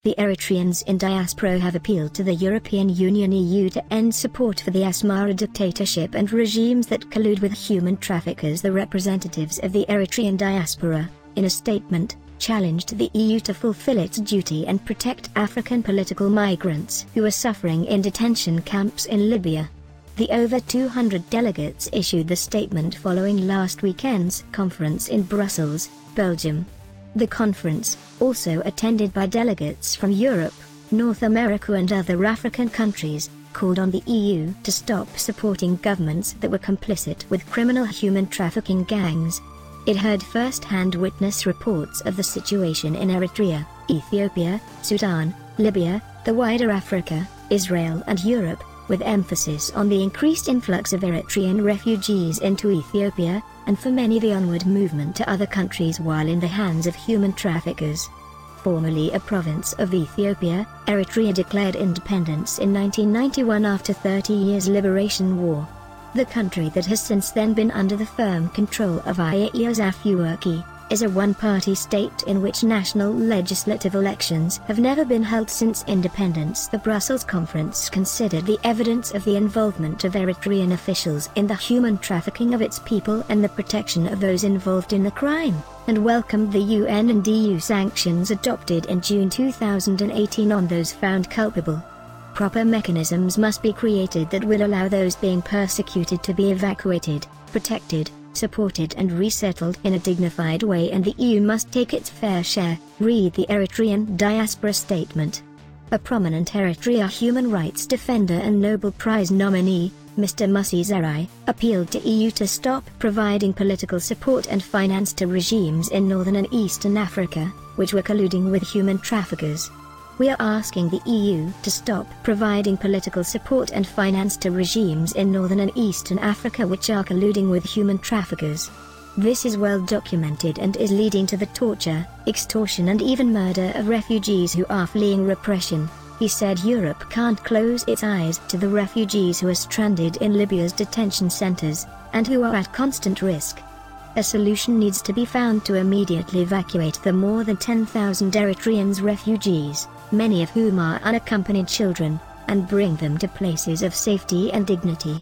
The Eritreans in diaspora have appealed to the European Union (EU) to end support for the Asmara dictatorship and regimes that collude with human traffickers. The representatives of the Eritrean diaspora, in a statement, challenged the EU to fulfill its duty and protect African political migrants who are suffering in detention camps in Libya. The over 200 delegates issued the statement following last weekend's conference in Brussels, Belgium. The conference, also attended by delegates from Europe, North America and other African countries, called on the EU to stop supporting governments that were complicit with criminal human trafficking gangs. It heard first-hand witness reports of the situation in Eritrea, Ethiopia, Sudan, Libya, the wider Africa, Israel and Europe, with emphasis on the increased influx of Eritrean refugees into Ethiopia, and for many the onward movement to other countries while in the hands of human traffickers. Formerly a province of Ethiopia, Eritrea declared independence in 1991 after 30 years liberation war. The country that has since then been under the firm control of Isaias Afwerki, is a one-party state in which national legislative elections have never been held since independence. The Brussels conference considered the evidence of the involvement of Eritrean officials in the human trafficking of its people and the protection of those involved in the crime, and welcomed the UN and EU sanctions adopted in June 2018 on those found culpable. Proper mechanisms must be created that will allow those being persecuted to be evacuated, protected, supported and resettled in a dignified way, and the EU must take its fair share, read the Eritrean diaspora statement. A prominent Eritrea human rights defender and Nobel Prize nominee, Mr. Musi Zerai, appealed to EU to stop providing political support and finance to regimes in northern and eastern Africa, which were colluding with human traffickers. We are asking the EU to stop providing political support and finance to regimes in northern and eastern Africa which are colluding with human traffickers. This is well documented and is leading to the torture, extortion and even murder of refugees who are fleeing repression, he said. Europe can't close its eyes to the refugees who are stranded in Libya's detention centers, and who are at constant risk. A solution needs to be found to immediately evacuate the more than 10,000 Eritreans refugees, many of whom are unaccompanied children, and bring them to places of safety and dignity.